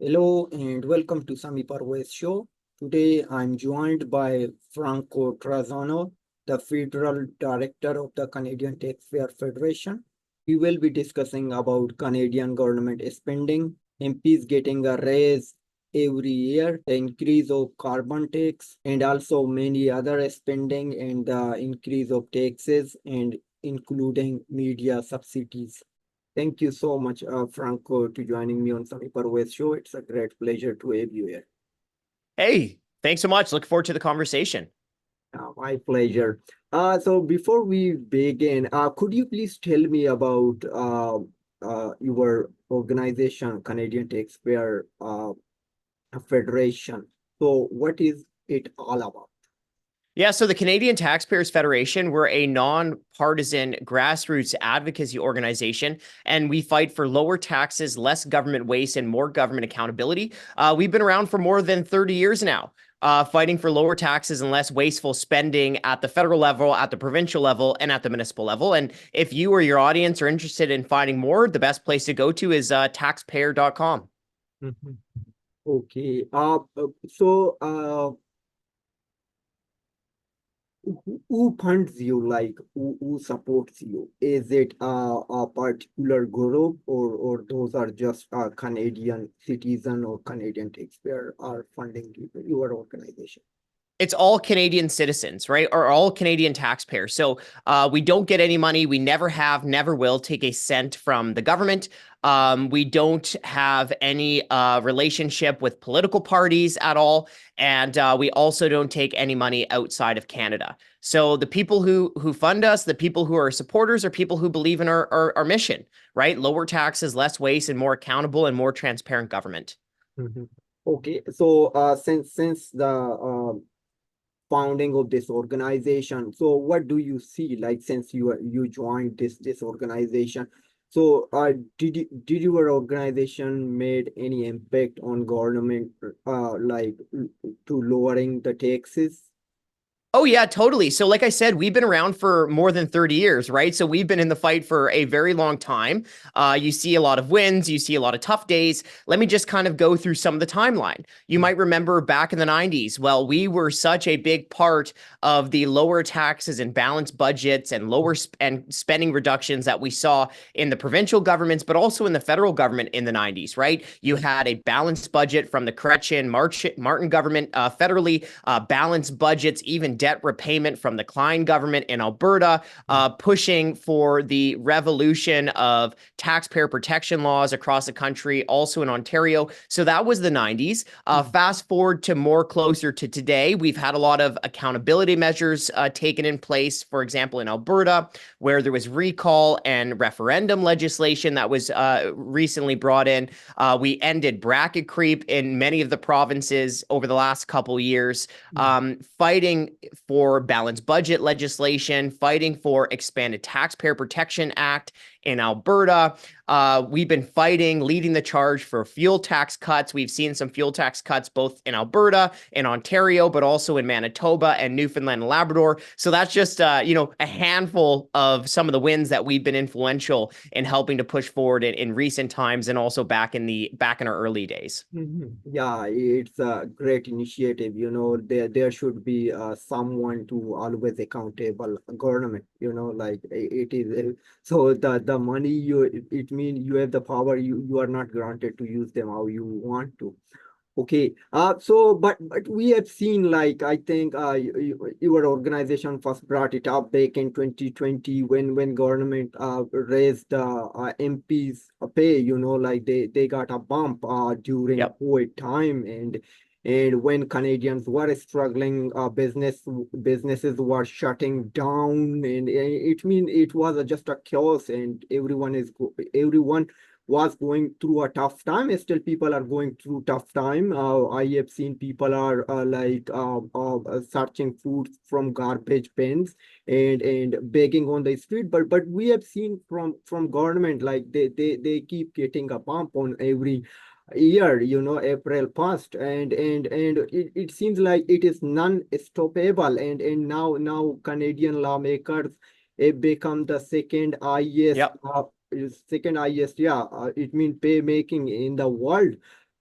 Hello and welcome to Sami Parvez Show. Today I'm joined by Franco Terrazzano, the Federal Director of the Canadian Taxpayers Federation. We will be discussing about Canadian government spending, MPs getting a raise every year, the increase of carbon tax, and also many other spending and the increase of taxes and including media subsidies. Thank you so much, Franco, to joining me on Sami Parvez Show. It's a great pleasure to have you here. Hey, thanks so much. Look forward to the conversation. My pleasure. So before we begin, could you please tell me about your organization, Canadian Taxpayer Federation? So what is it all about? Yeah, so the Canadian Taxpayers Federation, we're a nonpartisan grassroots advocacy organization, and we fight for lower taxes, less government waste, and more government accountability. We've been around for more than 30 years now, fighting for lower taxes and less wasteful spending at the federal level, at the provincial level, and at the municipal level. And if you or your audience are interested in finding more, the best place to go to is taxpayer.com. Mhm. Okay. So who funds you, like who supports you? Is it a particular group, or those are just Canadian citizen or Canadian taxpayer are funding your organization? It's all Canadian citizens, right? Or all Canadian taxpayers. So we don't get any money. We never have, never will take a cent from the government. We don't have any relationship with political parties at all. And we also don't take any money outside of Canada. So the people who fund us, the people who are supporters, are people who believe in our mission, right? Lower taxes, less waste, and more accountable and more transparent government. Mhm. Okay, so since the founding of this organization, so what do you see, like, since you joined this organization? So did your organization made any impact on government, like to lowering the taxes? Oh, yeah, totally. So like I said, we've been around for more than 30 years, right? So we've been in the fight for a very long time. You see a lot of wins, you see a lot of tough days. Let me just kind of go through some of the timeline. You might remember back in the 90s, well, we were such a big part of the lower taxes and balanced budgets and lower and spending reductions that we saw in the provincial governments, but also in the federal government in the 90s, right? You had a balanced budget from the Chrétien Martin government federally, balanced budgets, even debt repayment from the Klein government in Alberta, pushing for the revolution of taxpayer protection laws across the country, also in Ontario. So that was the 90s. Fast forward to more closer to today, we've had a lot of accountability measures taken in place, for example, in Alberta, where there was recall and referendum legislation that was recently brought in. We ended bracket creep in many of the provinces over the last couple years, fighting for balanced budget legislation, fighting for expanded Taxpayer Protection Act in Alberta. We've been fighting, leading the charge for fuel tax cuts. We've seen some fuel tax cuts both in Alberta, in Ontario, but also in Manitoba and Newfoundland and Labrador. So that's just a handful of some of the wins that we've been influential in helping to push forward in recent times, and also back in our early days. Yeah, it's a great initiative. There should be someone to always accountable government. Like it is. So the money it means you have the power. You are not granted to use them how you want to. Okay. So but we have seen, like, I think your organization first brought it up back in 2020 when government raised the MPs pay. Like they got a bump during Yep. COVID time, and when Canadians were struggling, businesses were shutting down, and it mean it was just a chaos, and everyone was going through a tough time. Still, people are going through tough time. I have seen people are searching food from garbage bins and begging on the street. But we have seen from government, like they keep getting a bump on every year. April passed, and it seems like it is non-stoppable. And now Canadian lawmakers have become the second highest Yep. second highest, yeah, it means pay making in the world.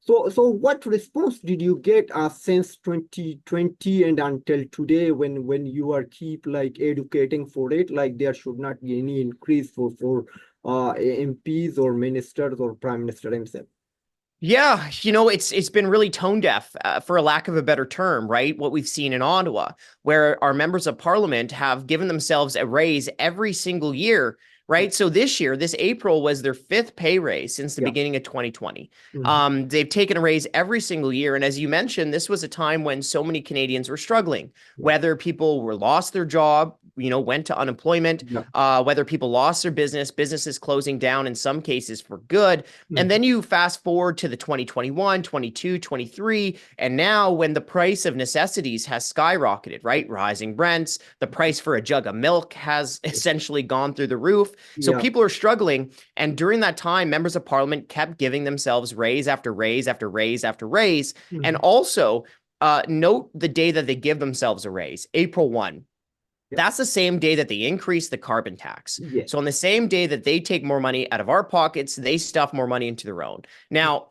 So what response did you get since 2020 and until today when you are keep like educating for it, like there should not be any increase for MPs or ministers or prime minister himself? Yeah, it's been really tone deaf, for a lack of a better term, right? What we've seen in Ottawa, where our members of parliament have given themselves a raise every single year, right? So this year, this April was their fifth pay raise since the Yeah. beginning of 2020. Mhm. They've taken a raise every single year, and as you mentioned, this was a time when so many Canadians were struggling, Yeah. whether people were lost their job, went to unemployment, Yeah. whether people lost their businesses closing down in some cases for good. And Mhm. then you fast forward to the 2021, 22, 23, and now when the price of necessities has skyrocketed, right? Rising rents, the price for a jug of milk has essentially gone through the roof. So Yeah. people are struggling. And during that time, members of parliament kept giving themselves raise after raise after raise after raise. And Mhm. also, note the day that they give themselves a raise, April 1. Yeah. That's the same day that they increase the carbon tax. Yeah. So on the same day that they take more money out of our pockets, they stuff more money into their own. Now,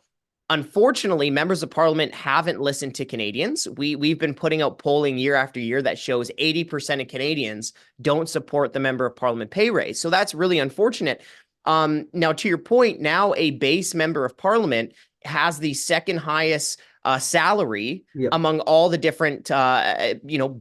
unfortunately, members of parliament haven't listened to Canadians. We've been putting out polling year after year that shows 80% of Canadians don't support the member of parliament pay raise. So that's really unfortunate. Now, to your point, now a base member of parliament has the second highest salary Yeah. among all the different,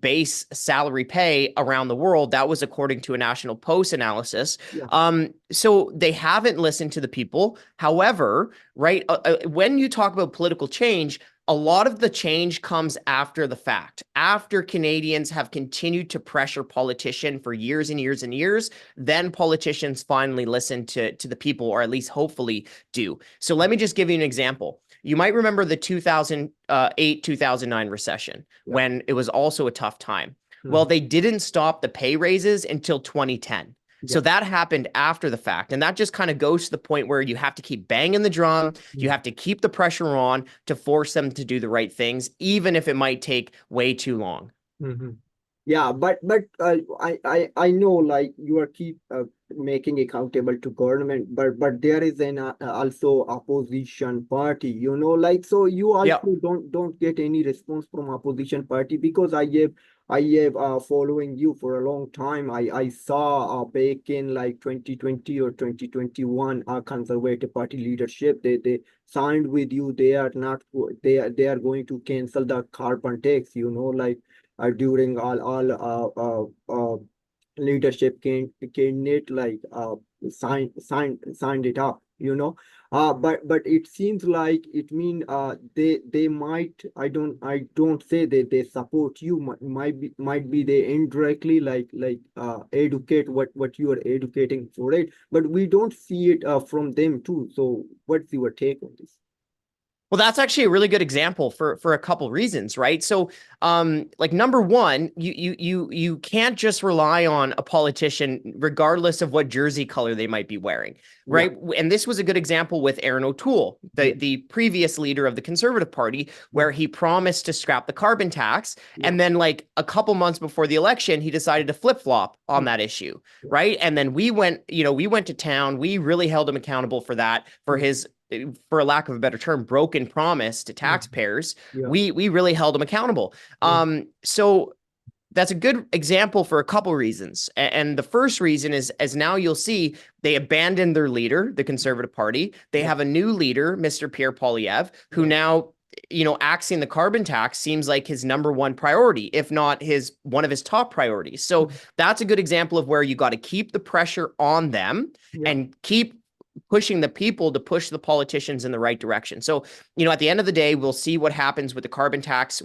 base salary pay around the world. That was according to a National Post analysis. Yeah. So they haven't listened to the people. However, right, when you talk about political change, a lot of the change comes after the fact, after Canadians have continued to pressure politicians for years and years and years, then politicians finally listen to the people, or at least hopefully do. So let me just give you an example. You might remember the 2008, 2009 recession, Yeah. when it was also a tough time. Well, Mhm. they didn't stop the pay raises until 2010. So Yeah. that happened after the fact. And that just kind of goes to the point where you have to keep banging the drum. You Mhm. have to keep the pressure on to force them to do the right things, even if it might take way too long. Mhm. Yeah, but I know like you are keep making accountable to government, but there is an also opposition party, like so you Yeah. also don't get any response from opposition party because I have following you for a long time. I saw back in like 2020 or 2021 Conservative Party leadership they signed with you. They are not they are going to cancel the carbon tax, like during all leadership candidate like signed it up, but it seems like it mean they might I don't say that they support you, might be they indirectly like educate what you are educating for it, but we don't see it from them too. So what's your take on this? Well, that's actually a really good example for a couple reasons, right? So, like number one, you can't just rely on a politician regardless of what jersey color they might be wearing, Yeah. right? And this was a good example with Aaron O'Toole, Yeah. the previous leader of the Conservative Party, Yeah. where he promised to scrap the carbon tax, Yeah. and then like a couple months before the election, he decided to flip-flop on that issue, Yeah. right? And then we went to town. We really held him accountable for that, for his, for a lack of a better term, broken promise to Yeah. taxpayers. Yeah. We really held them accountable. Yeah. So that's a good example for a couple reasons. And the first reason is, as now you'll see, they abandoned their leader, the Conservative Party. They Yeah. have a new leader, Mr. Pierre Poilievre, who Yeah. now, axing the carbon tax seems like his number one priority, if not one of his top priorities. So that's a good example of where you got to keep the pressure on them Yeah. and keep pushing the people to push the politicians in the right direction. So, at the end of the day, we'll see what happens with the carbon tax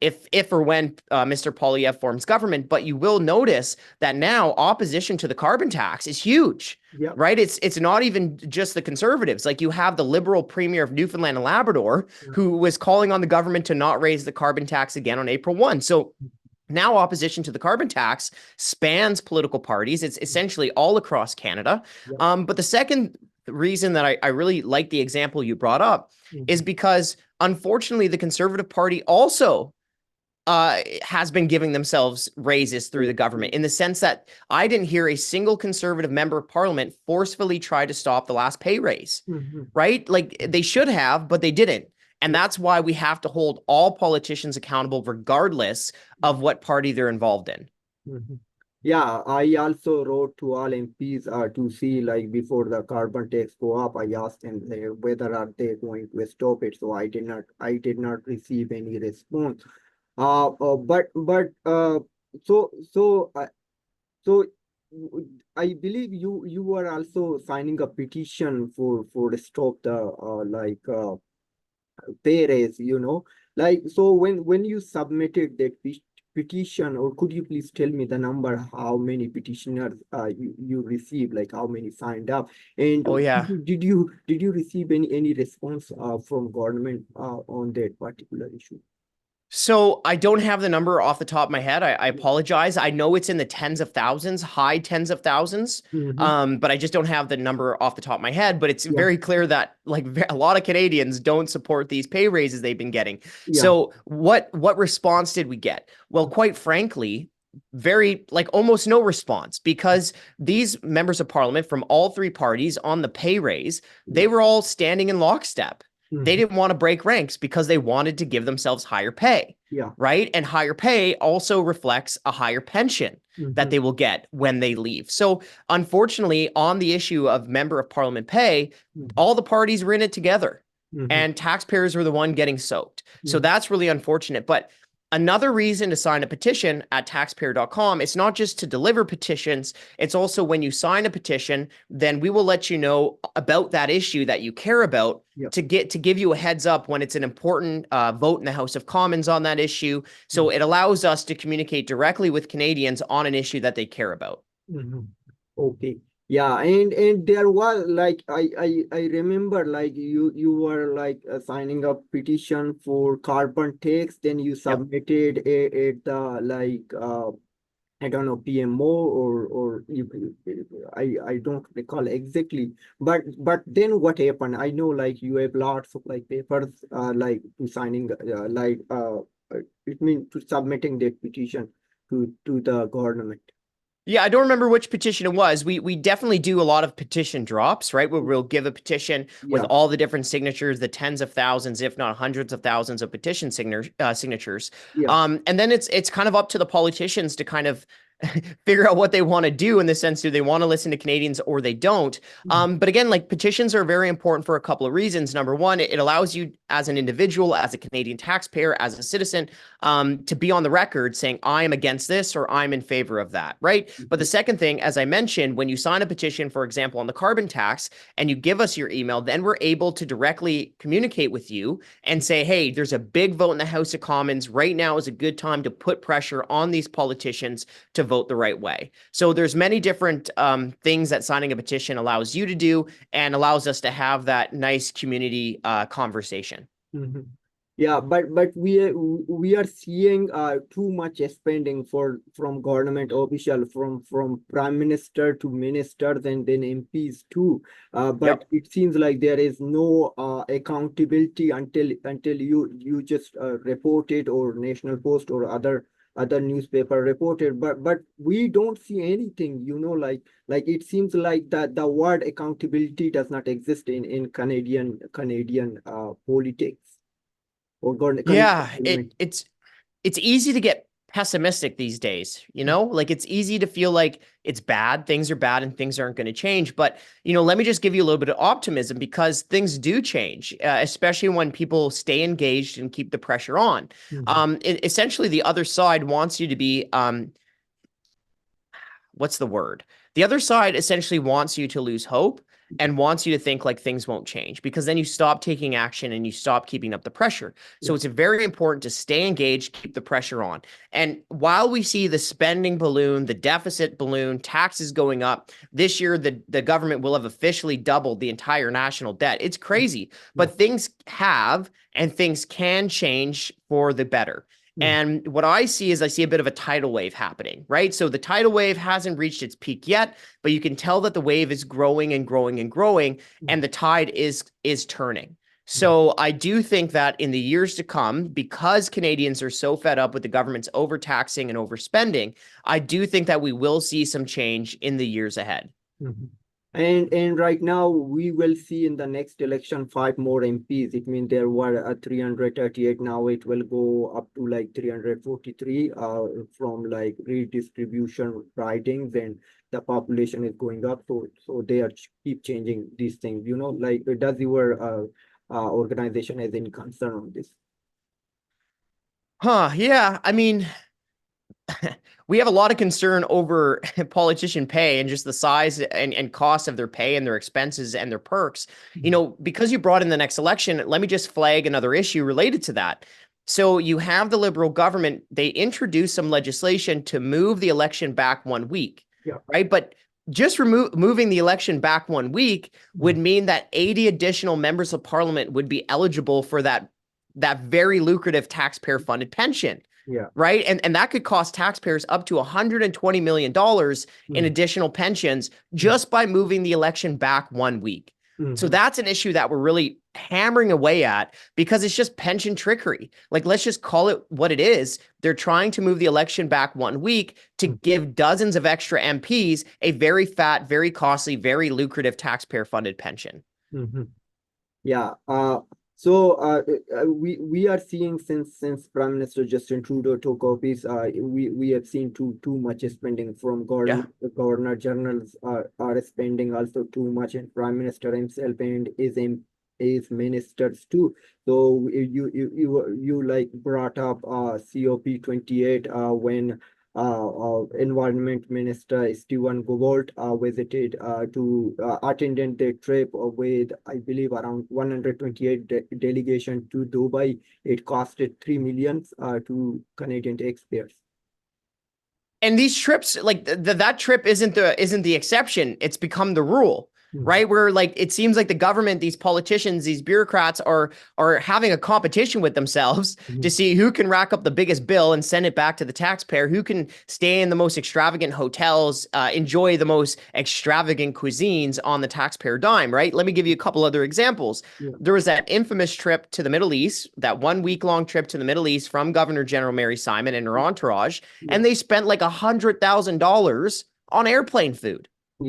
if or when Mr. Poilievre forms government. But you will notice that now opposition to the carbon tax is huge, Yeah. right? It's not even just the Conservatives. Like you have the Liberal Premier of Newfoundland and Labrador, Yeah. who was calling on the government to not raise the carbon tax again on April 1. So now opposition to the carbon tax spans political parties. It's essentially all across Canada. Yeah. But the second reason that I really like the example you brought up is Mhm. because unfortunately the Conservative Party also has been giving themselves raises through the government, in the sense that I didn't hear a single Conservative member of parliament forcefully try to stop the last pay raise, Mhm. right? Like they should have, but they didn't. And that's why we have to hold all politicians accountable, regardless of what party they're involved in. Mhm. Yeah, I also wrote to all MPs to see like before the carbon tax go up. I asked them whether are they going to stop it. So I did not receive any response. So I believe you were also signing a petition for stop the pay raise, like, so when you submitted that petition, or could you please tell me the number, how many petitioners you received, like how many signed up, and Oh, yeah. did you receive any response from government on that particular issue? So I don't have the number off the top of my head. I apologize. I know it's in the tens of thousands, high tens of thousands. Mm-hmm. But I just don't have the number off the top of my head. But it's Yeah, very clear that like a lot of Canadians don't support these pay raises they've been getting. yeah, So what response did we get? Well, quite frankly, very like almost no response, because these members of parliament from all three parties on the pay raise, they yeah. were all standing in lockstep. They Mm-hmm. didn't want to break ranks because they wanted to give themselves higher pay, Yeah. right? And higher pay also reflects a higher pension that Mm-hmm. they will get when they leave. So, unfortunately, on the issue of member of parliament pay, Mm-hmm. all the parties were in it together, Mm-hmm. and taxpayers were the one getting soaked. So Mm-hmm. that's really unfortunate. But another reason to sign a petition at taxpayer.com, it's not just to deliver petitions, it's also when you sign a petition, then we will let you know about that issue that you care about, Yeah. to give you a heads up when it's an important vote in the House of Commons on that issue. So it allows us to communicate directly with Canadians on an issue that they care about. Mhm. Okay. Yeah, and there was like I remember like you were like signing a petition for carbon tax, then you Yep. submitted at the like I don't know, PMO, or I don't recall exactly, but then what happened? I know like you have lots of like papers like to signing it means to submitting that petition to the government. Yeah, I don't remember which petition it was. We definitely do a lot of petition drops, right? Where we'll give a petition with Yeah, all the different signatures, the tens of thousands, if not hundreds of thousands of petition signatures. yeah. And then it's kind of up to the politicians to kind of figure out what they want to do, in the sense, do they want to listen to Canadians or they don't. But again, like, petitions are very important for a couple of reasons. Number one, it allows you as an individual, as a Canadian taxpayer, as a citizen, to be on the record saying, I am against this or I'm in favor of that, right? But the second thing, as I mentioned, when you sign a petition, for example, on the carbon tax, and you give us your email, then we're able to directly communicate with you and say, hey, there's a big vote in the House of Commons. Right now is a good time to put pressure on these politicians to vote the right way. So there's many different things that signing a petition allows you to do, and allows us to have that nice community conversation. Mhm. Yeah, but we are seeing too much spending from government official, from prime minister to minister, then MPs too. But Yep. it seems like there is no accountability until you just report it, or National Post or other newspaper reported. But we don't see anything. Like it seems like that the word accountability does not exist in Canadian politics or Canadian Yeah, government. it's easy to get pessimistic these days, like, it's easy to feel like it's bad, things are bad and things aren't going to change. But, let me just give you a little bit of optimism, because things do change, especially when people stay engaged and keep the pressure on. Mhm. Essentially, the other side wants you to be, what's the word? The other side essentially wants you to lose hope and wants you to think like things won't change, because then you stop taking action and you stop keeping up the pressure. So Yeah. it's very important to stay engaged, keep the pressure on. And while we see the spending balloon, the deficit balloon, taxes going up this year, the government will have officially doubled the entire national debt. It's crazy, Yeah. but things have and things can change for the better. Mhm. And what I see is, I see a bit of a tidal wave happening, right? So the tidal wave hasn't reached its peak yet, but you can tell that the wave is growing and growing and growing, and the tide is turning. Mhm. So I do think that in the years to come, because Canadians are so fed up with the government's overtaxing and overspending, I do think that we will see some change in the years ahead. Mhm. And right now we will see in the next election 5 more MPs. It means there were 338. Now it will go up to like 343 from like redistribution ridings, and the population is going up. So they are keep changing these things. Like does your organization has any concern on this? Yeah. I mean, we have a lot of concern over politician pay and just the size and cost of their pay and their expenses and their perks. Because you brought in the next election, let me just flag another issue related to that. So you have the Liberal government, they introduced some legislation to move the election back 1 week, Yeah. right? But just moving the election back 1 week would mean that 80 additional members of parliament would be eligible for that very lucrative taxpayer funded pension. Yeah. Right. And that could cost taxpayers up to $120 million in additional pensions just by moving the election back 1 week. So that's an issue that we're really hammering away at because it's just pension trickery. Like, let's just call it what it is. They're trying to move the election back 1 week to give dozens of extra MPs a very fat, very costly, very lucrative taxpayer funded pension. Yeah. So we are seeing since Prime Minister Justin Trudeau took office, we have seen too much spending from governor generals are spending also too much, and Prime Minister himself and his ministers too. So you like brought up COP28 when Environment Minister Stephen Govert visited to attended the trip with, I believe, around 128 delegation to Dubai. It costed 3 million to Canadian taxpayers. And these trips, like that trip isn't the exception. It's become the rule. Right? Where like it seems like the government, these politicians, these bureaucrats are having a competition with themselves to see who can rack up the biggest bill and send it back to the taxpayer, who can stay in the most extravagant hotels, enjoy the most extravagant cuisines on the taxpayer dime, right? Let me give you a couple other examples. There was that infamous trip to the Middle East, that 1 week-long trip to the Middle East from Governor General Mary Simon and her entourage, and they spent like $100,000 on airplane food.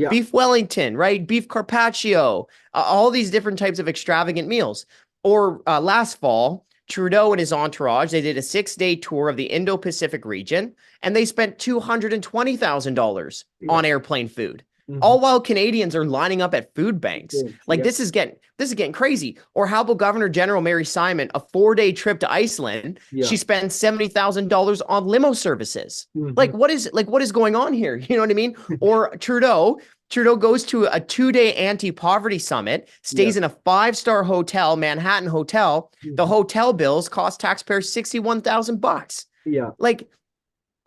Beef Wellington, right? Beef Carpaccio, all these different types of extravagant meals. Or last fall, Trudeau and his entourage, they did a 6-day tour of the Indo-Pacific region, and they spent $220,000 on airplane food. All while Canadians are lining up at food banks. This is getting crazy. Or how about Governor General Mary Simon, a 4-day trip to Iceland? She spent $70,000 on limo services. What is going on here? You know what I mean? Or Trudeau goes to a 2-day anti-poverty summit, stays in a 5-star hotel, Manhattan hotel. The hotel bills cost taxpayers $61,000.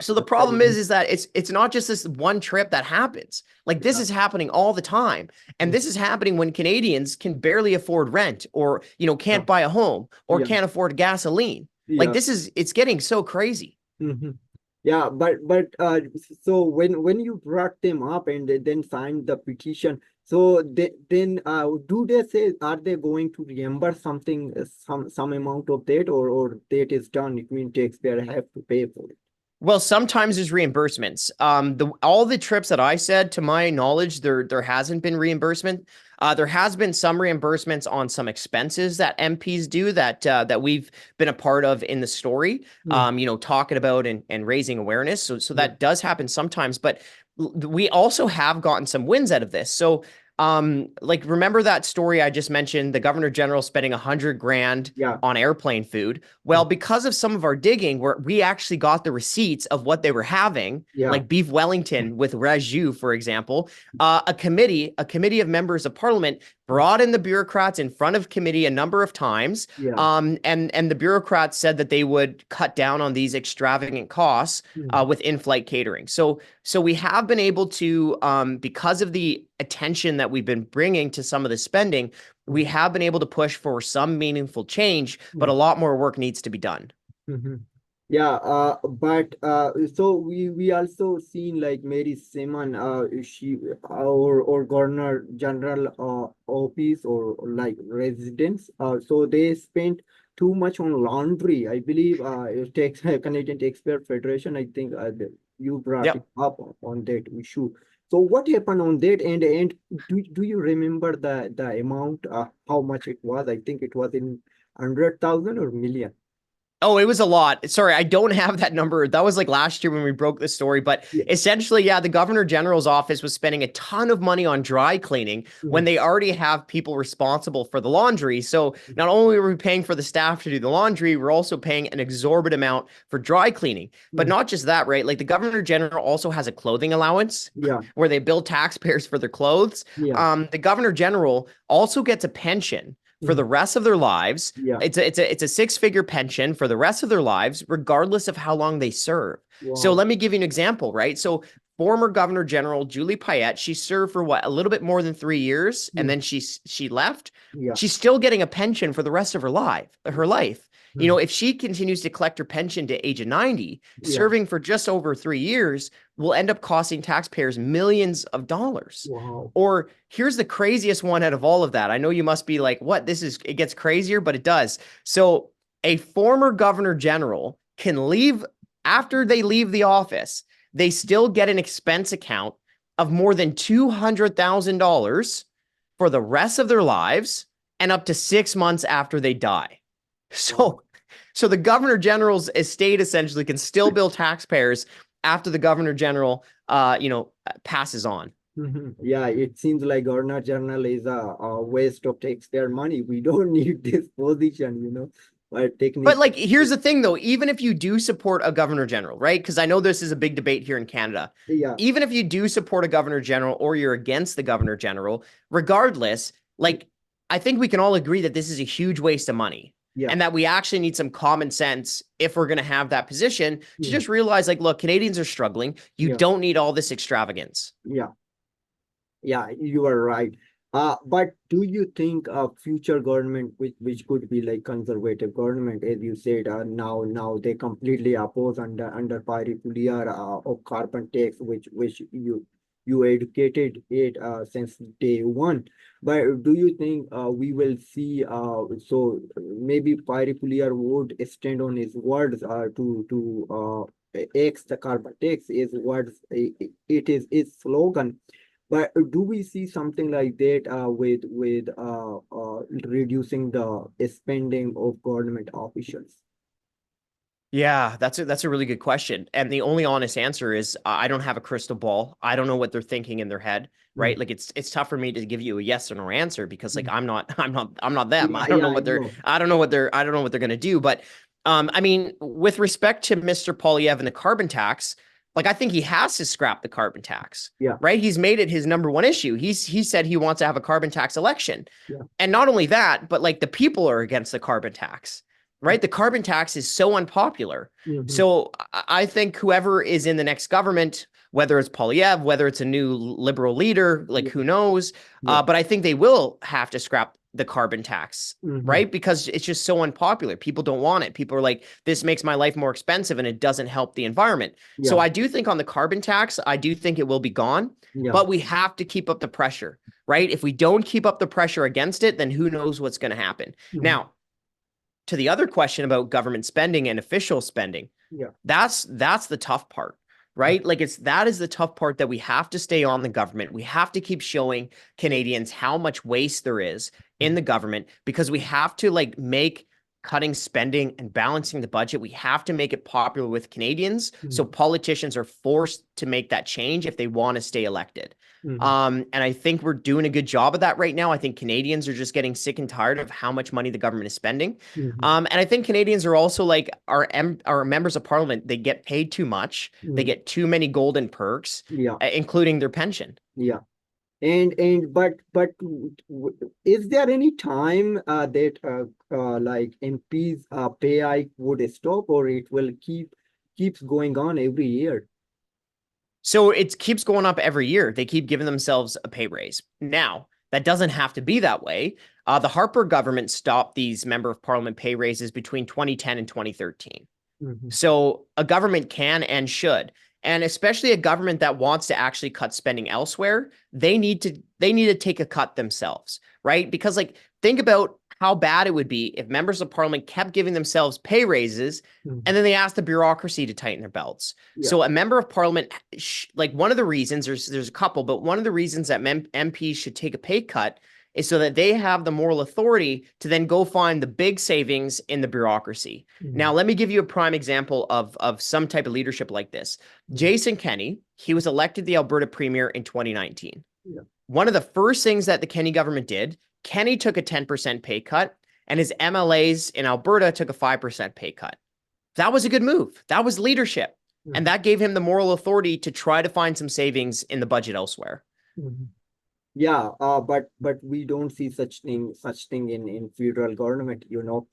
So the problem is that it's not just this one trip that happens. Like this is happening all the time. And this is happening when Canadians can barely afford rent or, can't buy a home or can't afford gasoline. Like it's getting so crazy. Yeah, but so when you brought them up and they then signed the petition, so then do they say, are they going to reimburse something, some amount of that, or that is done? It means taxpayer have to pay for it. Well, sometimes there's reimbursements. All the trips that I said, to my knowledge, there hasn't been reimbursement. There has been some reimbursements on some expenses that MPs do that we've been a part of in the story. Talking about and raising awareness. So that does happen sometimes, but we also have gotten some wins out of this. So remember that story I just mentioned, the Governor General spending $100,000 on airplane food. Well, because of some of our digging, where we actually got the receipts of what they were having, like beef Wellington with raju, for example, a committee of members of parliament brought in the bureaucrats in front of committee a number of times. And the bureaucrats said that they would cut down on these extravagant costs with in-flight catering. So we have been able to, because of the attention that we've been bringing to some of the spending, we have been able to push for some meaningful change, but a lot more work needs to be done. But so we also seen like Mary Simon, she or Governor General office or like residence. So they spent too much on laundry. I believe Canadian Taxpayers Federation, I think you brought it up on that issue. So what happened on that? And do you remember the amount, how much it was? I think it was in 100,000 or million. Oh, it was a lot. Sorry, I don't have that number. That was like last year when we broke the story. But Yeah. essentially, yeah, the governor general's office was spending a ton of money on dry cleaning when Mhm. they already have people responsible for the laundry. So not only were we paying for the staff to do the laundry, we're also paying an exorbitant amount for dry cleaning. But Mhm. not just that, right? Like the governor general also has a clothing allowance Yeah. where they bill taxpayers for their clothes. Yeah. The governor general also gets a pension for the Mhm. rest of their lives. Yeah. It's a six-figure pension for the rest of their lives, regardless of how long they serve. So Wow. let me give you an example, right? So former Governor General Julie Payette, she served for what, a little bit more than 3 years, and Mhm. then she left. Yeah. She's still getting a pension for the rest of her life. You know, Mhm. if she continues to collect her pension to age of 90, Yeah. serving for just over 3 years will end up costing taxpayers millions of dollars. Wow. Or here's the craziest one out of all of that. I know you must be like, what? It gets crazier, but it does. So a former governor general can leave after they leave the office, they still get an expense account of more than $200,000 for the rest of their lives and up to 6 months after they die. Wow. So the governor general's estate essentially can still bill taxpayers after the governor general, passes on. Yeah, it seems like Governor General is a waste of taxpayer money. We don't need this position, but But technically, like, here's the thing though, even if you do support a governor general, right? Because I know this is a big debate here in Canada. yeah, Even if you do support a governor general or you're against the governor general, regardless, like, I think we can all agree that this is a huge waste of money yeah, and that we actually need some common sense if we're going to have that position to mm, just realize, like, look, Canadians are struggling. You yeah, don't need all this extravagance. yeah. Yeah, you are right. But do you think a future government, which could be like conservative government, as you said, now they completely oppose under particular of carbon tax, which you educated it since day one. But do you think we will see so maybe particular would stand on his words to X the carbon tax is words it is its slogan, but do we see something like that with reducing the spending of government officials? Yeah, that's a really good question. And the only honest answer is I don't have a crystal ball. I don't know what they're thinking in their head, right? Mm, Like it's tough for me to give you a yes or no answer because like mm. I'm not them. Yeah, yeah, I know. I don't know what they're gonna do. But I mean, with respect to Mr. Polyev and the carbon tax, like I think he has to scrap the carbon tax, Yeah, right? He's made it his number one issue. He said he wants to have a carbon tax election. yeah. And not only that, but like the people are against the carbon tax, right? The carbon tax is so unpopular. Mm-hmm. So I think whoever is in the next government, whether it's Polyev, whether it's a new liberal leader, like Yeah, who knows? yeah. But I think they will have to scrap the carbon tax, Mm-hmm. right? Because it's just so unpopular. People don't want it. People are like, this makes my life more expensive and it doesn't help the environment. So Yeah, I do think on the carbon tax, I do think it will be gone, yeah. but we have to keep up the pressure, right? If we don't keep up the pressure against it, then who knows what's going to happen. Mm-hmm. Now, to the other question about government spending and official spending, Yeah. that's the tough part, right? Like that is the tough part that we have to stay on the government. We have to keep showing Canadians how much waste there is in the government because we have to like make cutting spending and balancing the budget. We have to make it popular with Canadians so Mm-hmm. politicians are forced to make that change if they want to stay elected. Mm-hmm. And I think we're doing a good job of that right now. I think Canadians are just getting sick and tired of how much money the government is spending. Mm-hmm. And I think Canadians are also like our members of parliament, they get paid too much. They Mm-hmm. get too many golden perks, Yeah, including their pension. yeah. And is there any time that like MPs pay hike would stop, or it will keeps going on every year? So it keeps going up every year. They keep giving themselves a pay raise. Now, that doesn't have to be that way. The Harper government stopped these member of parliament pay raises between 2010 and 2013. Mm-hmm. So a government can and should, and especially a government that wants to actually cut spending elsewhere, they need to take a cut themselves, right? Because like think about how bad it would be if members of parliament kept giving themselves pay raises and then they asked the bureaucracy to tighten their belts. Yeah. So a member of parliament, like one of the reasons, there's a couple, but one of the reasons that MPs should take a pay cut is so that they have the moral authority to then go find the big savings in the bureaucracy. Now, let me give you a prime example of some type of leadership like this. Jason Kenney, he was elected the Alberta Premier in 2019. Yeah. One of the first things that the Kenney government did, Kenney took a 10% pay cut, and his MLAs in Alberta took a 5% pay cut. That was a good move. That was leadership. And that gave him the moral authority to try to find some savings in the budget elsewhere. Yeah, but we don't see such thing in federal government, but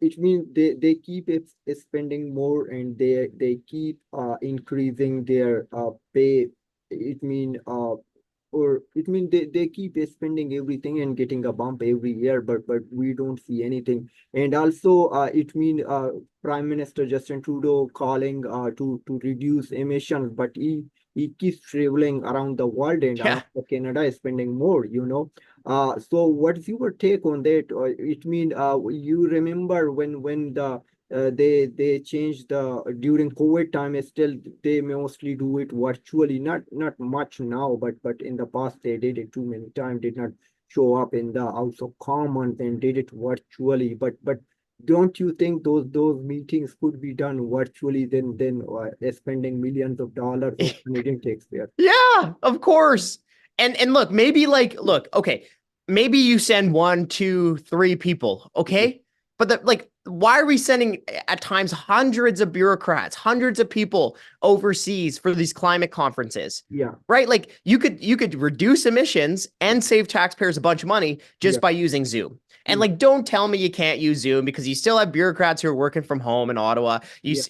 it means they keep spending more, and they keep increasing their pay. It mean they keep spending everything and getting a bump every year, but we don't see anything. And also it mean Prime Minister Justin Trudeau calling to reduce emissions, but he keeps traveling around the world, and Canada is spending more, so what's your take on that? It mean you remember when the they changed during COVID time, still they mostly do it virtually, not much now, but in the past they did it too many times, did not show up in the House of Commons and did it virtually. But don't you think those meetings could be done virtually than spending millions of dollars of Canadian taxpayers? Yeah, of course. And look, maybe okay, maybe you send 1, 2, 3 people, okay? But why are we sending at times hundreds of bureaucrats, hundreds of people overseas for these climate conferences? Yeah. Right? Like you could reduce emissions and save taxpayers a bunch of money just by using Zoom. And don't tell me you can't use Zoom, because you still have bureaucrats who are working from home in Ottawa. You just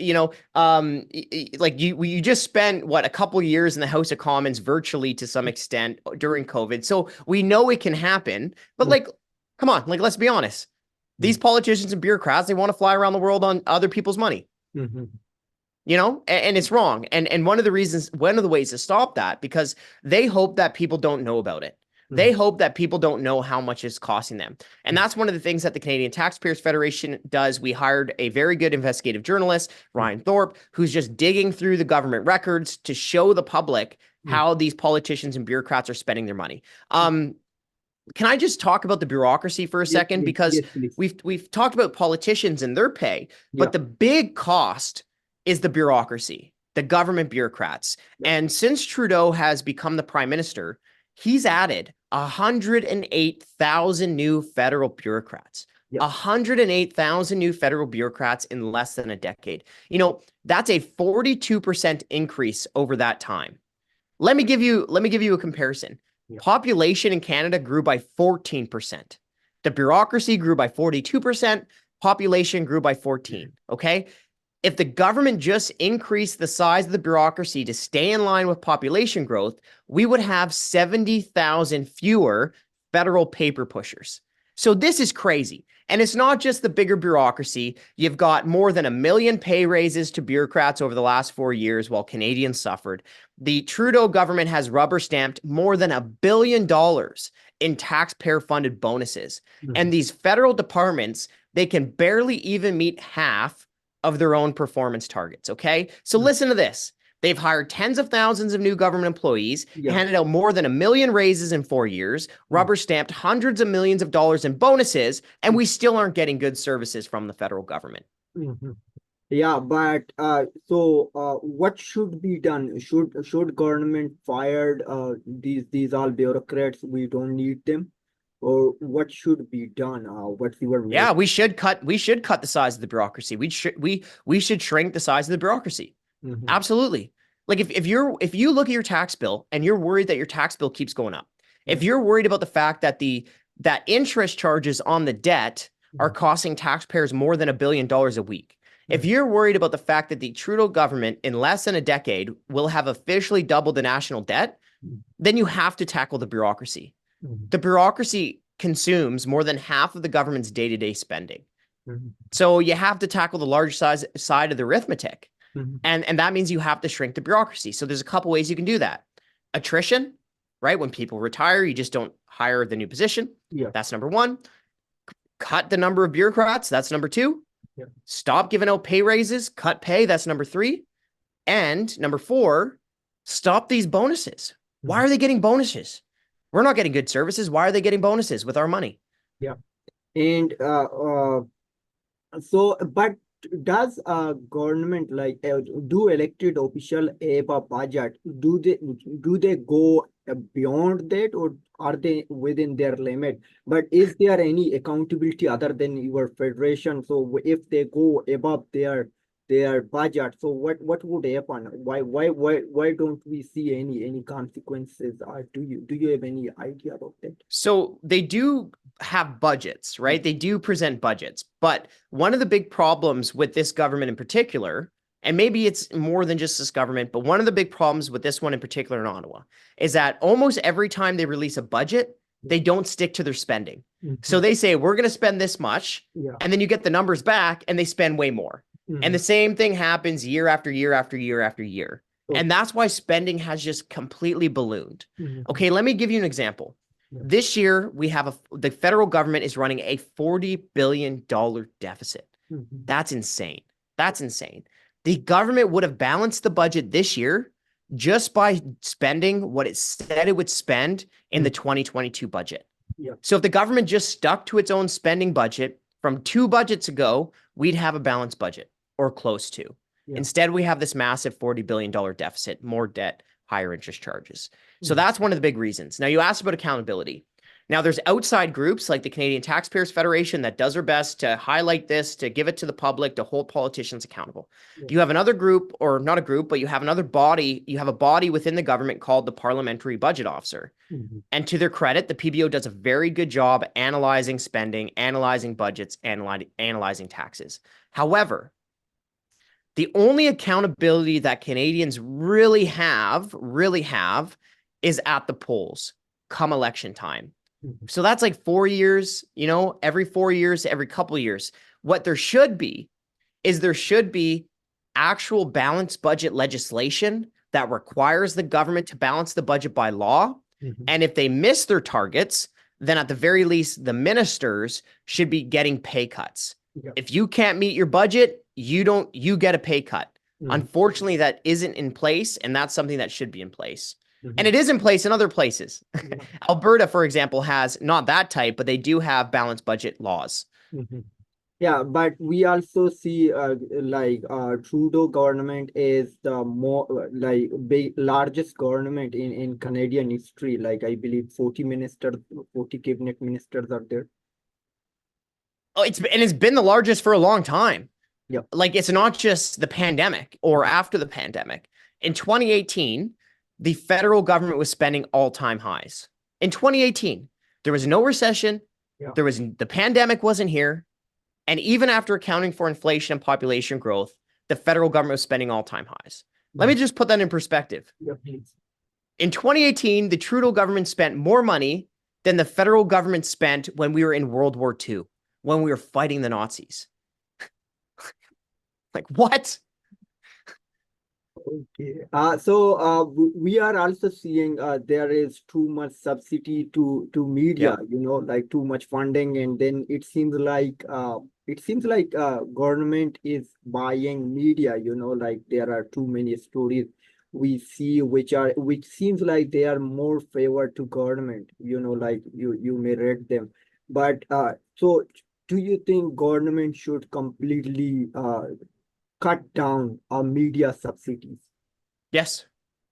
spent a couple years in the House of Commons virtually to some extent during COVID. So we know it can happen, but come on, let's be honest. These politicians and bureaucrats, they want to fly around the world on other people's money, and it's wrong. And one of the ways to stop that, because they hope that people don't know about it. They hope that people don't know how much it's costing them. And that's one of the things that the Canadian Taxpayers Federation does. We hired a very good investigative journalist, Ryan Thorpe, who's just digging through the government records to show the public how these politicians and bureaucrats are spending their money. Can I just talk about the bureaucracy for a second? Because we've talked about politicians and their pay, but the big cost is the bureaucracy, the government bureaucrats. And since Trudeau has become the prime minister, he's added 108,000 new federal bureaucrats. 108,000 new federal bureaucrats in less than a decade. That's a 42% increase over that time. Let me give you a comparison. Population in Canada grew by 14%. The bureaucracy grew by 42%. Population grew by 14%. Okay. If the government just increased the size of the bureaucracy to stay in line with population growth, we would have 70,000 fewer federal paper pushers. So this is crazy. And it's not just the bigger bureaucracy. You've got more than 1 million pay raises to bureaucrats over the last 4 years while Canadians suffered. The Trudeau government has rubber stamped more than $1 billion in taxpayer-funded bonuses. And these federal departments, they can barely even meet half of their own performance targets, okay? So listen to this. They've hired tens of thousands of new government employees, handed out more than 1 million raises in 4 years, rubber stamped hundreds of millions of dollars in bonuses, and we still aren't getting good services from the federal government. Yeah, but so what should be done? Should government fired these all bureaucrats? We don't need them, or what should be done? What's your we should cut the size of the bureaucracy. We should shrink the size of the bureaucracy. Absolutely. Like if you look at your tax bill and you're worried that your tax bill keeps going up, if you're worried about the fact that that interest charges on the debt are costing taxpayers more than $1 billion a week, if you're worried about the fact that the Trudeau government in less than a decade will have officially doubled the national debt, then you have to tackle the bureaucracy. The bureaucracy consumes more than half of the government's day-to-day spending. So you have to tackle the large side of the arithmetic. And that means you have to shrink the bureaucracy. So there's a couple ways you can do that. Attrition, right? When people retire, you just don't hire the new position. Yeah. That's number one. Cut the number of bureaucrats. That's number two. Yeah. Stop giving out pay raises, cut pay. That's number three. And number four, stop these bonuses. Why are they getting bonuses? We're not getting good services. Why are they getting bonuses with our money? Yeah. And so, but does government do elected official have a budget? Do they go beyond that, or are they within their limit? But is there any accountability other than your federation? So if they go above their budget, so what would happen? Why don't we see any consequences? Do you have any idea about that? So they do have budgets, right? They do present budgets, but one of the big problems with this government in particular, and maybe it's more than just this government, but one of the big problems with this one in particular in Ottawa is that almost every time they release a budget, they don't stick to their spending. So they say, we're going to spend this much, and then you get the numbers back and they spend way more. And the same thing happens year after year after year after year. And that's why spending has just completely ballooned. Okay, let me give you an example. This year, we have the federal government is running a $40 billion deficit. That's insane. That's insane. The government would have balanced the budget this year just by spending what it said it would spend in the 2022 budget. So if the government just stuck to its own spending budget from 2 budgets ago, we'd have a balanced budget or close to. Instead, we have this massive $40 billion deficit, more debt, higher interest charges. So that's one of the big reasons. Now, you asked about accountability. Now, there's outside groups like the Canadian Taxpayers Federation that does their best to highlight this, to give it to the public, to hold politicians accountable. You have another group, or not a group, but you have another body. You have a body within the government called the Parliamentary Budget Officer. And to their credit, the PBO does a very good job analyzing spending, analyzing budgets, analyzing taxes. However, the only accountability that Canadians really have is at the polls come election time. So that's like 4 years, every 4 years, every couple of years. What there should be is there should be actual balanced budget legislation that requires the government to balance the budget by law. And if they miss their targets, then at the very least, the ministers should be getting pay cuts. If you can't meet your budget, you get a pay cut. Unfortunately, that isn't in place, and that's something that should be in place. And it is in place in other places. Alberta, for example, has not that type, but they do have balanced budget laws. Yeah, but we also see Trudeau government is the more largest government in Canadian history. Like I believe 40 cabinet ministers are there. Oh, it's been the largest for a long time. Yeah. Like it's not just the pandemic or after the pandemic. In 2018, the federal government was spending all-time highs. In 2018, there was no recession. The pandemic wasn't here. And even after accounting for inflation and population growth, the federal government was spending all-time highs. Let me just put that in perspective. In 2018, the Trudeau government spent more money than the federal government spent when we were in World War II, when we were fighting the Nazis. Like, what? Okay. So we are also seeing there is too much subsidy to media, like too much funding, and then it seems like government is buying media, like there are too many stories we see which seems like they are more favored to government, like you may read them. But so do you think government should completely cut down our media subsidies? Yes.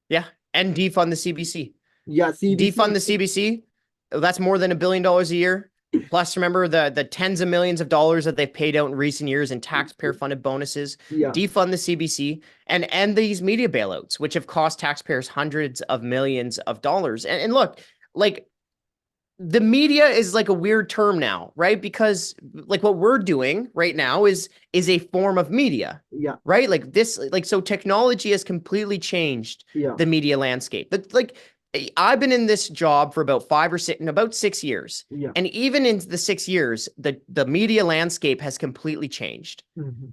Yeah. And defund the CBC. Yeah. Defund the CBC. That's more than $1 billion a year. Plus, remember the tens of millions of dollars that they've paid out in recent years in taxpayer funded bonuses. Defund the CBC and end these media bailouts, which have cost taxpayers hundreds of millions of dollars. And look, like, the media is like a weird term now, right? Because like what we're doing right now is a form of media, right? Like this, so technology has completely changed the media landscape. But like I've been in this job for about 6 years, and even in the 6 years, the media landscape has completely changed.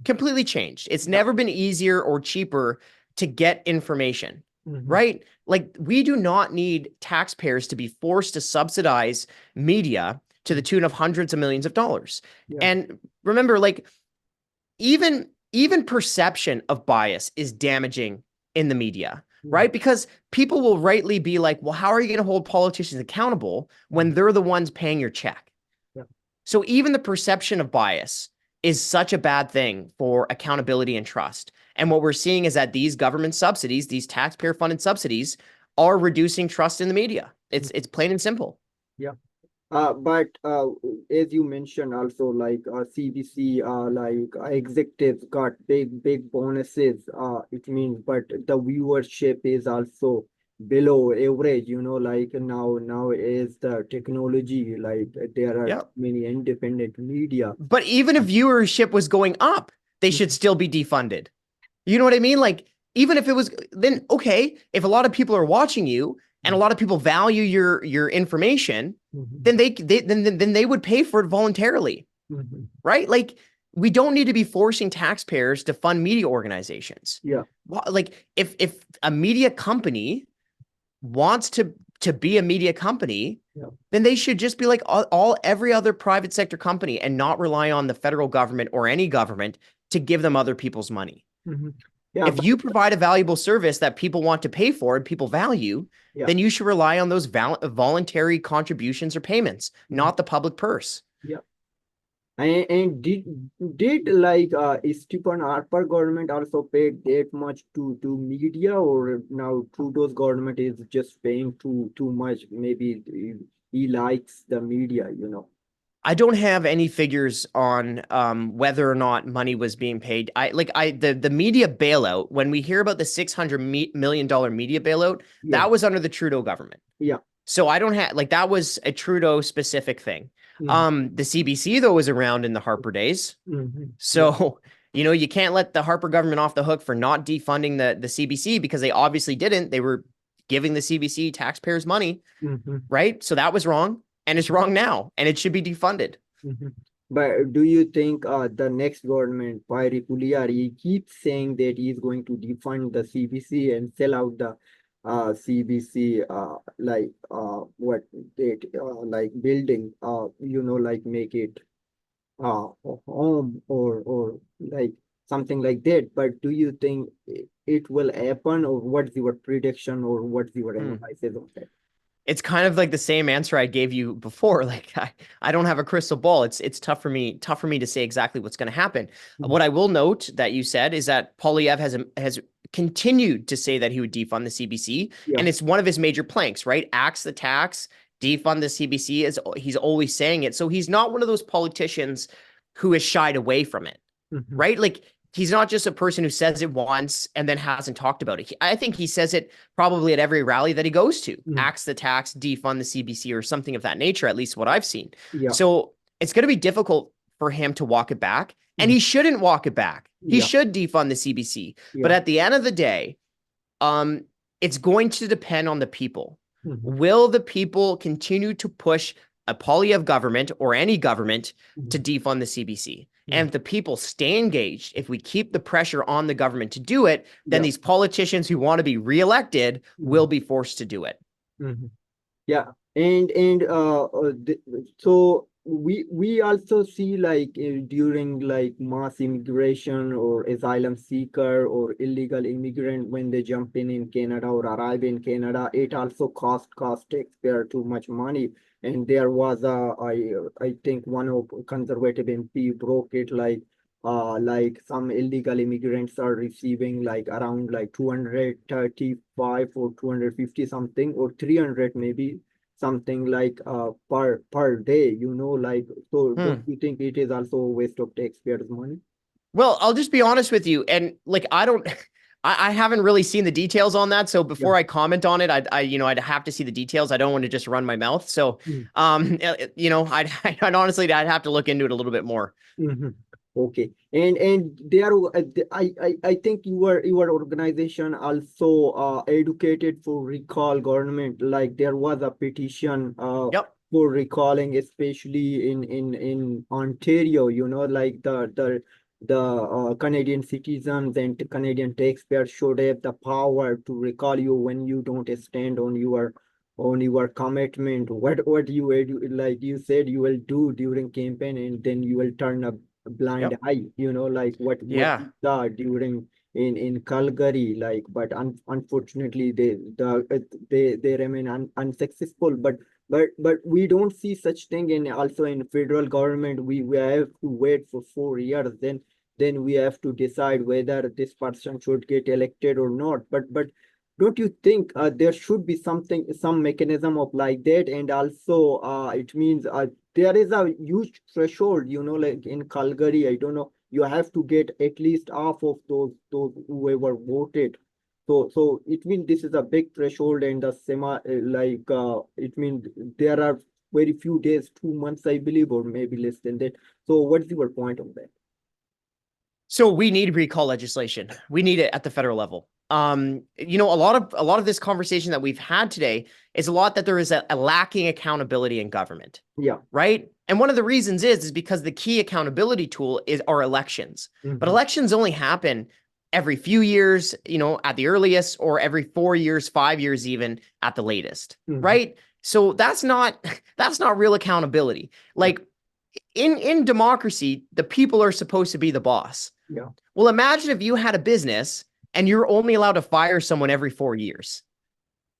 Completely changed. It's never been easier or cheaper to get information. right? Like we do not need taxpayers to be forced to subsidize media to the tune of hundreds of millions of dollars. Yeah. And remember, like even perception of bias is damaging in the media, right? Because people will rightly be like, well, how are you going to hold politicians accountable when they're the ones paying your check? Yeah. So even the perception of bias is such a bad thing for accountability and trust. And what we're seeing is that these government subsidies, these taxpayer funded subsidies, are reducing trust in the media. It's plain and simple. Yeah. But as you mentioned also, like CBC, like executives got big bonuses. It means, but the viewership is also below average. Like now is the technology, like there are many independent media. But even if viewership was going up, they should still be defunded. You know what I mean? Like even if it was, then okay, if a lot of people are watching you and a lot of people value your information, then they would pay for it voluntarily, right? Like we don't need to be forcing taxpayers to fund media organizations. Yeah. Like if a media company wants to be a media company, then they should just be like every other private sector company and not rely on the federal government or any government to give them other people's money. Yeah, if you provide a valuable service that people want to pay for and people value, then you should rely on those voluntary contributions or payments, not the public purse. Yeah. And did like Stephen Harper government also paid that much to media, or now Trudeau's government is just paying too much? Maybe he likes the media, I don't have any figures on whether or not money was being paid. The media bailout, when we hear about the $600 million media bailout, that was under the Trudeau government. Yeah. So I don't have that was a Trudeau specific thing. The CBC though was around in the Harper days. So, you can't let the Harper government off the hook for not defunding the CBC because they obviously didn't. They were giving the CBC taxpayers money, right? So that was wrong. And it's wrong now, and it should be defunded. But do you think the next government, Pierre Poilievre, he keeps saying that he's going to defund the CBC and sell out the CBC, what that like building, like make it a home or like something like that? But do you think it will happen, or what's your prediction, or what's your analysis of that? It's kind of like the same answer I gave you before. Like I don't have a crystal ball. It's tough for me to say exactly what's going to happen. What I will note that you said is that Poilievre has continued to say that he would defund the CBC, and it's one of his major planks, right? Axe the tax, defund the CBC, he's always saying it. So he's not one of those politicians who has shied away from it, right? Like he's not just a person who says it once and then hasn't talked about it. I think he says it probably at every rally that he goes to. Axe the tax, defund the CBC, or something of that nature, at least what I've seen. So it's going to be difficult for him to walk it back, and he shouldn't walk it back. He should defund the CBC. But at the end of the day, it's going to depend on the people. Will the people continue to push a Poilievre government or any government to defund the CBC? And if the people stay engaged, if we keep the pressure on the government to do it, then these politicians who want to be reelected will be forced to do it. Yeah. And so we also see like during like mass immigration or asylum seeker or illegal immigrant, when they jump in Canada or arrive in Canada, it also cost taxpayer too much money. And there was I think one of conservative MP broke it, like some illegal immigrants are receiving like around like 235 or 250 something, or 300 maybe, something like per day, like, so don't you think it is also a waste of taxpayers' money? Well, I'll just be honest with you, and like I haven't really seen the details on that. So before I comment on it, I'd have to see the details. I don't want to just run my mouth. So, I'd honestly, I'd have to look into it a little bit more. Okay. And there, I think your organization also advocated for recall government. Like there was a petition for recalling, especially in Ontario, like the Canadian citizens and Canadian taxpayers should have the power to recall you when you don't stand on your commitment. What you like you said you will do during campaign, and then you will turn a blind Yep. eye. Like what we Yeah. saw during in Calgary. Like, but unfortunately they remain unsuccessful. But we don't see such thing in also in federal government. We have to wait for 4 years. Then we have to decide whether this person should get elected or not. But don't you think there should be some mechanism of like that? And also it means there is a huge threshold, like in Calgary, I don't know, you have to get at least half of those whoever voted. So it means this is a big threshold, and the it means there are very few days, 2 months, I believe, or maybe less than that. So what's your point on that? So we need recall legislation. We need it at the federal level. A lot of this conversation that we've had today is a lot that there is a lacking accountability in government. Yeah. Right. And one of the reasons is because the key accountability tool is our elections. But Mhm. elections only happen every few years, at the earliest, or every 4 years, 5 years, even at the latest. Mhm. Right. So that's not real accountability. Like in democracy, the people are supposed to be the boss. Yeah. Well, imagine if you had a business and you're only allowed to fire someone every 4 years.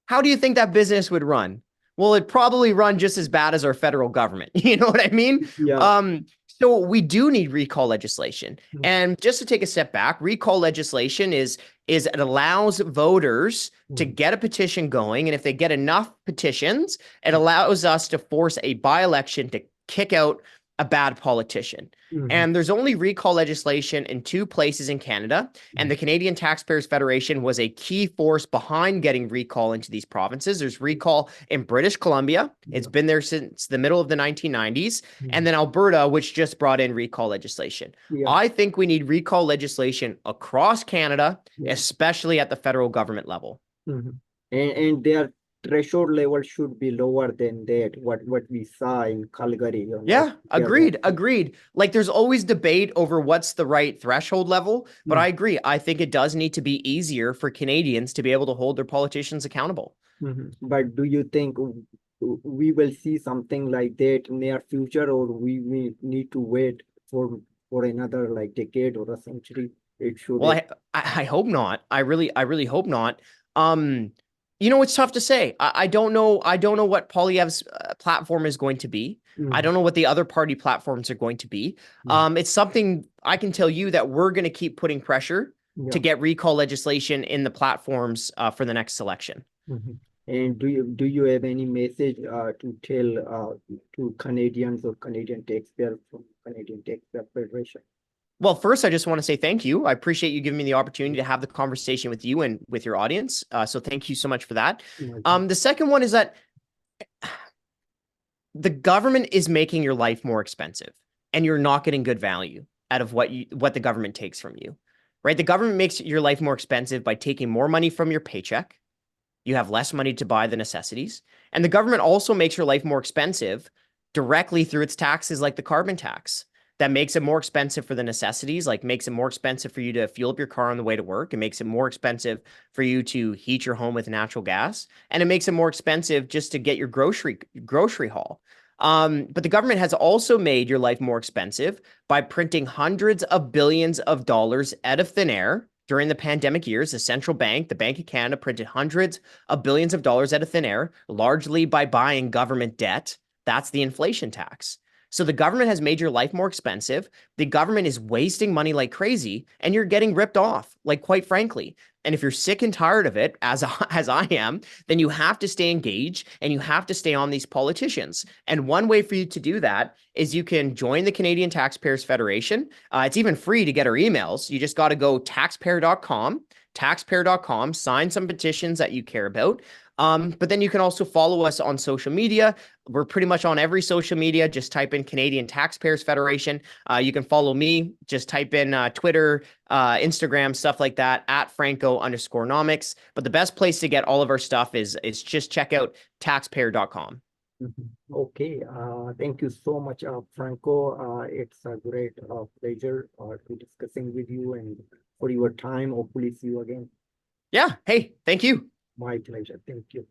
How do you think that business would run? Well, it'd probably run just as bad as our federal government. You know what I mean? Yeah. So we do need recall legislation. Mhm. And just to take a step back, recall legislation is it allows voters to Mhm. get a petition going. And if they get enough petitions, it allows us to force a by-election to kick out a bad politician. Mhm. And there's only recall legislation in 2 places in Canada. And the Canadian Taxpayers Federation was a key force behind getting recall into these provinces. There's recall in British Columbia. It's Yeah. been there since the middle of the 1990s. And Mhm. then Alberta, which just brought in recall legislation. Yeah. I think we need recall legislation across Canada, Yeah. especially at the federal government level. Mhm. And their threshold level should be lower than that. What we saw in Calgary, Yeah, there was. agreed. Like there's always debate over what's the right threshold level, but I agree. I think it does need to be easier for Canadians to be able to hold their politicians accountable. Mhm. But do you think we will see something like that near future, or we need to wait for another like decade or a century? It should. Well, I hope not. I really hope not. Um, it's tough to say. I don't know. I don't know what Poilievre's platform is going to be. I Mhm. don't know what the other party platforms are going to be. Mhm. It's something I can tell you that we're going to keep putting pressure to Yeah. get recall legislation in the platforms for the next election. Mhm. And do you have any message to tell to Canadians or Canadian taxpayers from Canadian Taxpayer Federation? Well, first, I just want to say thank you. I appreciate you giving me the opportunity to have the conversation with you and with your audience. So thank you so much for that. Mhm. The second one is that the government is making your life more expensive, and you're not getting good value out of what the government takes from you. Right? The government makes your life more expensive by taking more money from your paycheck. You have less money to buy the necessities. And the government also makes your life more expensive directly through its taxes, like the carbon tax. That makes it more expensive for the necessities, like makes it more expensive for you to fuel up your car on the way to work. It makes it more expensive for you to heat your home with natural gas. And it makes it more expensive just to get your grocery haul. But the government has also made your life more expensive by printing hundreds of billions of dollars out of thin air. During the pandemic years, the central bank, the Bank of Canada, printed hundreds of billions of dollars out of thin air, largely by buying government debt. That's the inflation tax. So the government has made your life more expensive. The government is wasting money like crazy, and you're getting ripped off, like quite frankly. And if you're sick and tired of it, as I am, then you have to stay engaged and you have to stay on these politicians. And one way for you to do that is you can join the Canadian Taxpayers Federation. It's even free to get our emails. You just got to go taxpayer.com, sign some petitions that you care about. But then you can also follow us on social media. We're pretty much on every social media. Just type in Canadian Taxpayers Federation. You can follow me. Just type in Twitter, Instagram, stuff like that at Franco_nomics. But the best place to get all of our stuff is just check out taxpayer.com. Mhm. Okay, thank you so much, Franco. It's a great pleasure to discussing with you and for your time. Hopefully see you again. Yeah. Hey, thank you. My pleasure. Thank you.